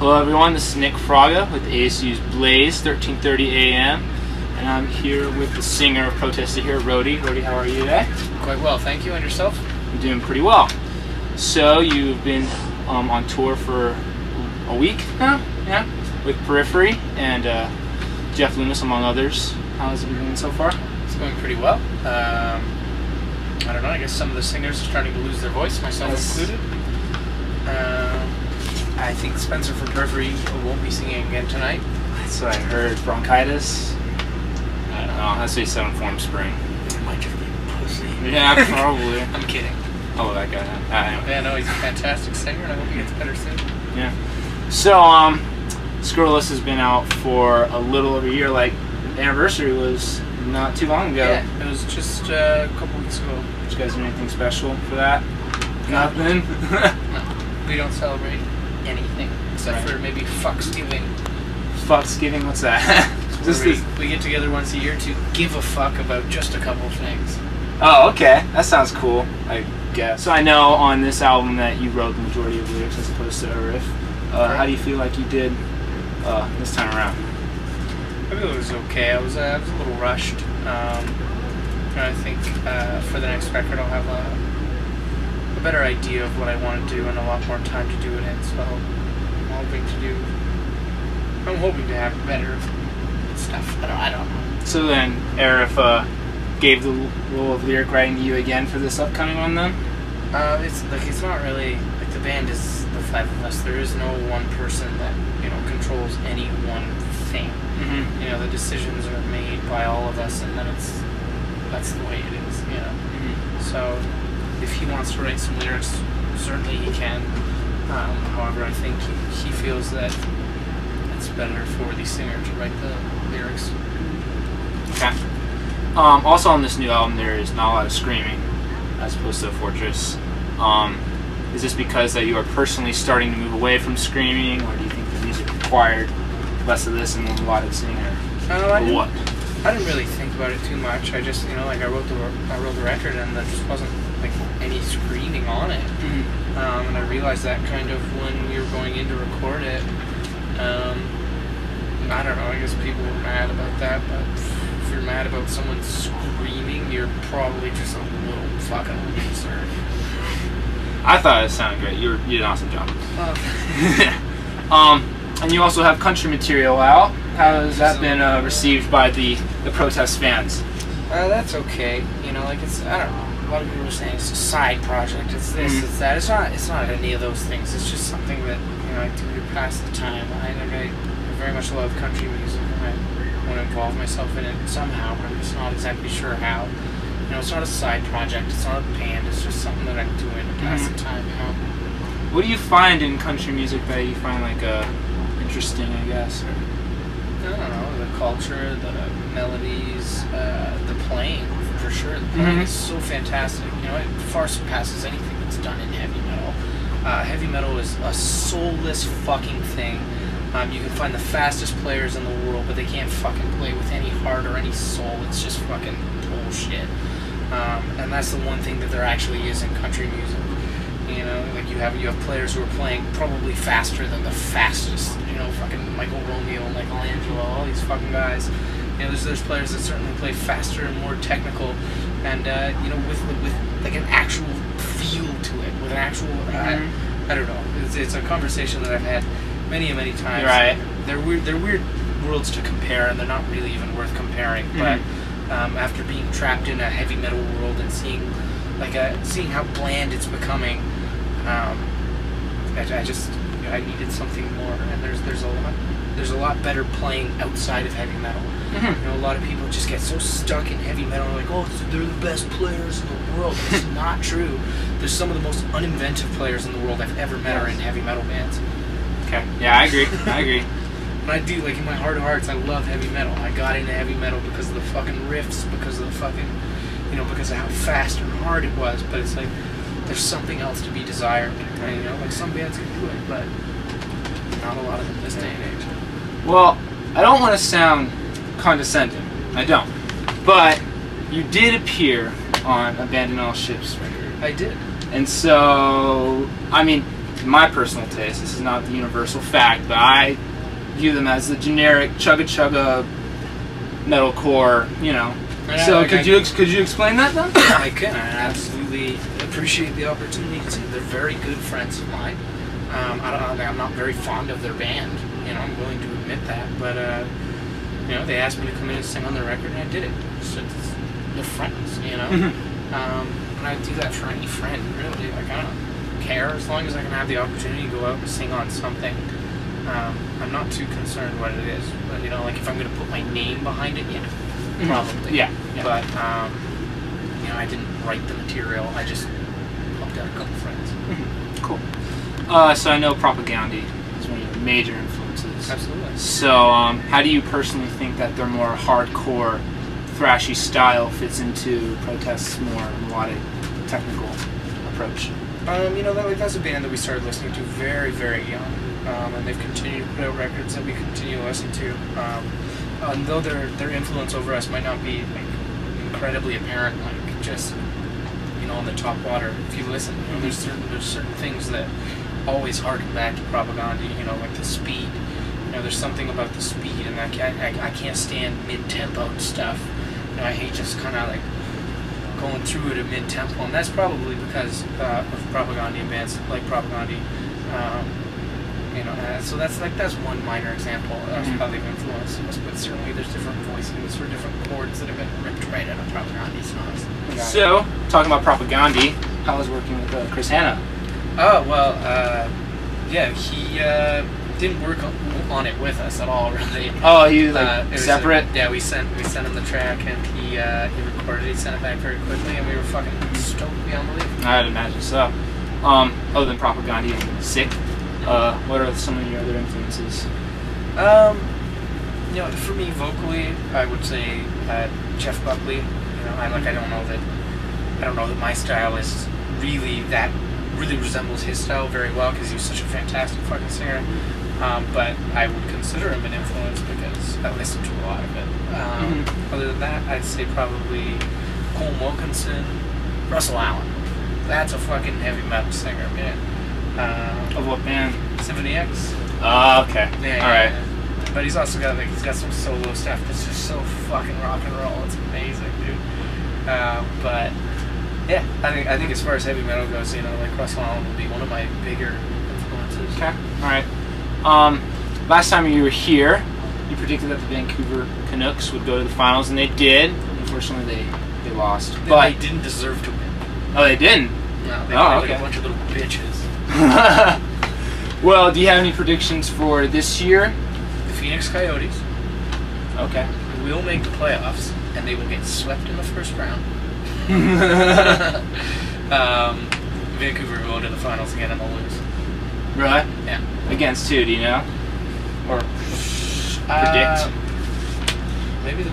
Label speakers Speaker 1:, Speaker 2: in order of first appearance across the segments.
Speaker 1: Hello everyone, this is Nick Fraga with ASU's Blaze, 1330 AM, and I'm here with the singer of Protest here, Rody. Rody, how are you today?
Speaker 2: Quite well, thank you. And yourself?
Speaker 1: I'm doing pretty well. So, you've been on tour for a week now? Yeah? With Periphery and Jeff Loomis, among others. How's it been going so far?
Speaker 2: It's going pretty well. I don't know, I guess some of the singers are starting to lose their voice, myself included. I think Spencer from Periphery won't be singing again tonight.
Speaker 1: That's what I heard. Bronchitis? I don't know. That's what he said on Form Spring.
Speaker 2: It might just be pussy.
Speaker 1: Yeah, probably.
Speaker 2: I'm kidding.
Speaker 1: Oh, that guy. Anyway.
Speaker 2: Yeah, no, he's a fantastic singer, and I hope he gets better soon.
Speaker 1: Yeah. So, Scurrilous has been out for a little over a year. Like, the anniversary was not too long ago.
Speaker 2: Yeah, it was just a couple weeks ago.
Speaker 1: Did you guys do anything special for that? Nothing?
Speaker 2: No, we don't celebrate anything except for maybe Fucksgiving.
Speaker 1: Fucksgiving? What's that?
Speaker 2: We get together once a year to give a fuck about just a couple things.
Speaker 1: Oh, okay. That sounds cool, I guess. So I know on this album that you wrote the majority of lyrics as opposed to a riff.
Speaker 2: Right.
Speaker 1: How do you feel like you did this time around?
Speaker 2: I feel it was okay. I was a little rushed. And I think for the next record I'll have a better idea of what I want to do and a lot more time to do it in. So I'm hoping to have better stuff. I don't know. So
Speaker 1: then, Arif gave the role of lyric writing to you again for this upcoming one, then?
Speaker 2: It's not really like the band is the five of us. There is no one person that controls any one thing.
Speaker 1: Mm-hmm.
Speaker 2: The decisions are made by all of us, and then that's the way it is.
Speaker 1: Mm-hmm.
Speaker 2: So if he wants to write some lyrics, certainly he can. However, I think he feels that it's better for the singer to write the lyrics.
Speaker 1: Okay. Also on this new album, there is not a lot of screaming, as opposed to Fortress. Is this because that you are personally starting to move away from screaming, or do you think the music required less of this and a lot of singing, or what?
Speaker 2: I didn't really think about it too much. I just, I wrote the record, and there just wasn't like any screaming on it.
Speaker 1: Mm-hmm.
Speaker 2: And I realized that kind of when we were going in to record it. I don't know. I guess people were mad about that, but if you're mad about someone screaming, you're probably just a little fucking loser.
Speaker 1: I thought it sounded great. You did an awesome job. And you also have country material out. How has that been received by the Protest fans?
Speaker 2: That's okay. I don't know. A lot of people are saying it's a side project. It's this, it's that. It's not any of those things. It's just something that I do to pass the time. I very much love country music, and I want to involve myself in it somehow, but I'm just not exactly sure how. It's not a side project. It's not a band. It's just something that I'm doing to pass the time.
Speaker 1: What do you find in country music that you find interesting, I guess? Or?
Speaker 2: I don't know, the culture, the melodies, the playing, for sure. The playing is so fantastic. It far surpasses anything that's done in heavy metal. Heavy metal is a soulless fucking thing. You can find the fastest players in the world, but they can't fucking play with any heart or any soul. It's just fucking bullshit. And that's the one thing that there actually is in country music. Like you have players who are playing probably faster than the fastest. Fucking Michael Romeo, Michelangelo, all these fucking guys. There's players that certainly play faster and more technical, and with like an actual feel to it, with an actual I don't know. It's a conversation that I've had many times.
Speaker 1: Right.
Speaker 2: They're weird worlds to compare, and they're not really even worth comparing. But after being trapped in a heavy metal world and seeing how bland it's becoming, I needed something more, and there's a lot better playing outside of heavy metal. A lot of people just get so stuck in heavy metal, like, oh, they're the best players in the world. It's not true. There's some of the most uninventive players in the world I've ever met are in heavy metal bands.
Speaker 1: Okay. Yeah, I agree.
Speaker 2: And I do, in my heart of hearts, I love heavy metal. I got into heavy metal because of the fucking riffs, because of the fucking, because of how fast and hard it was. But it's like, there's something else to be desired. And, some bands can do it, but not a lot of them this day and age.
Speaker 1: Well, I don't want to sound condescending. I don't. But you did appear on Abandon All Ships record.
Speaker 2: I did.
Speaker 1: And so, to my personal taste, this is not the universal fact, but I view them as the generic chugga chugga metalcore, you know. So could you explain that then?
Speaker 2: I can. I absolutely appreciate the opportunity to. They're very good friends of mine. I'm not very fond of their band. You know, I'm willing to admit that. But you know, they asked me to come in and sing on their record, and I did it. So they're friends. You know, and I do that for any friend, really. Like I don't care as long as I can have the opportunity to go out and sing on something. I'm not too concerned what it is. But you know, like if I'm going to put my name behind it, yeah. Probably.
Speaker 1: Yeah.
Speaker 2: But, you know, I didn't write the material. I just helped out a couple friends.
Speaker 1: Cool. So I know Propaganda is one of your major influences.
Speaker 2: Absolutely.
Speaker 1: So how do you personally think that their more hardcore, thrashy style fits into Protest's more melodic, technical approach?
Speaker 2: You know, that's a band that we started listening to very, very young. And they've continued to put out records that we continue to listen to. Though their influence over us might not be like incredibly apparent, like just you know on the top water. If you listen, you know, there's certain things that always harken back to Propaganda. You know, like the speed. You know, there's something about the speed, and I can't stand mid-tempo stuff. You know, I hate just kind of like going through it at mid-tempo, and that's probably because of Propaganda and bands like Propaganda. You know, so that's one minor example of how they've influenced us. But certainly, there's different voicings or different chords that have been ripped right out of Propaganda songs.
Speaker 1: So, talking about Propaganda, how was working with Chris Hanna?
Speaker 2: Oh well, yeah, he didn't work on it with us at all, really.
Speaker 1: Oh, he was separate.
Speaker 2: Yeah, we sent him the track, and he recorded it. He sent it back very quickly, and we were fucking stoked beyond belief.
Speaker 1: I'd imagine so. Other than Propaganda and Sick. What are some of your other influences?
Speaker 2: You know, for me, vocally, I would say Jeff Buckley. You know, I don't know that my style is really resembles his style very well because he's such a fantastic fucking singer. But I would consider him an influence because I listen to a lot of it. Other than that, I'd say probably Cole Wilkinson, Russell Allen. That's a fucking heavy metal singer, man.
Speaker 1: Of what band?
Speaker 2: Symphony X.
Speaker 1: Oh, okay.
Speaker 2: Yeah,
Speaker 1: alright.
Speaker 2: Yeah. But he's also got some solo stuff that's just so fucking rock and roll. It's amazing, dude. But yeah, I think as far as heavy metal goes, you know, like Russell Allen would be one of my bigger influences.
Speaker 1: Okay. Alright. Last time you were here, you predicted that the Vancouver Canucks would go to the finals, and they did. Unfortunately, they lost. But
Speaker 2: they didn't deserve to win.
Speaker 1: Oh, they didn't?
Speaker 2: No, they played like a bunch of little bitches.
Speaker 1: Well, do you have any predictions for this year?
Speaker 2: The Phoenix Coyotes.
Speaker 1: Okay.
Speaker 2: Will make the playoffs, and they will get swept in the first round. Vancouver will go to the finals again and they'll lose.
Speaker 1: Really?
Speaker 2: Yeah.
Speaker 1: Against who, do you know? Or predict?
Speaker 2: Maybe the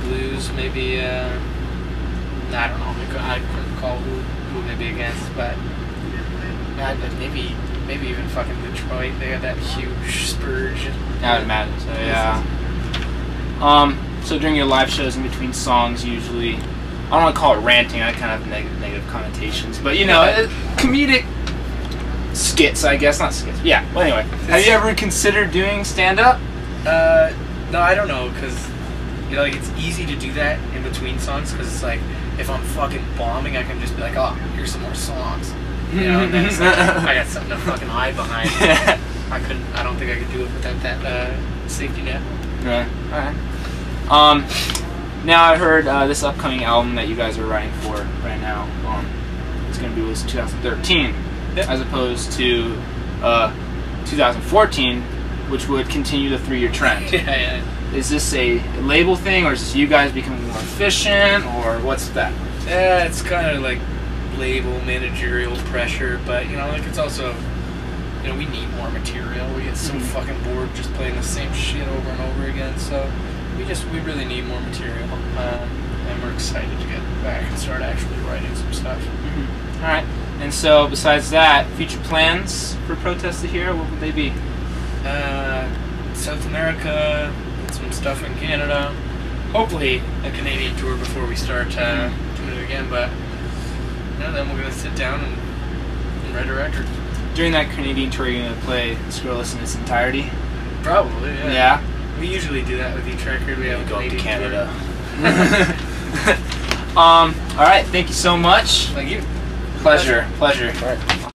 Speaker 2: Blues, maybe I don't know. I couldn't call who they'd be against, but maybe even fucking Detroit. They had that huge spurge.
Speaker 1: I would imagine so. Yeah. So during your live shows in between songs, usually, I don't want to call it ranting. I kind of have negative connotations, but you know, comedic skits, I guess, not skits. Yeah. Well, anyway, have you ever considered doing stand-up?
Speaker 2: No, I don't know, because you know, like it's easy to do that in between songs, because it's like if I'm fucking bombing, I can just be like, oh, here's some more songs, you know, and then it's like I got something to fucking hide behind. I don't think I could do it without that safety net.
Speaker 1: Right. All right. Now I heard this upcoming album that you guys are writing for right now. It's going to be released in 2013, as opposed to 2014, which would continue the 3-year trend.
Speaker 2: Yeah.
Speaker 1: Is this a label thing, or is this you guys becoming more efficient, or what's that?
Speaker 2: Yeah, it's kind of like label managerial pressure, but you know, like it's also, you know, we need more material. We get so fucking bored just playing the same shit over and over again. So we really need more material, and we're excited to get back and start actually writing some stuff.
Speaker 1: All right. And so, besides that, future plans for Protest to Hear, what would they be?
Speaker 2: South America, some stuff in Canada. Hopefully, a Canadian tour before we start doing it again. But you know, then we're gonna sit down and write a record.
Speaker 1: during that Canadian tour, you're gonna play Scoreless in its entirety?
Speaker 2: Probably, yeah.
Speaker 1: Yeah.
Speaker 2: We usually do that with each record. We have a
Speaker 1: Go up to
Speaker 2: Canadian
Speaker 1: Canada.
Speaker 2: tour.
Speaker 1: All right. Thank you so much.
Speaker 2: Thank you.
Speaker 1: Pleasure. Pleasure.
Speaker 2: All right.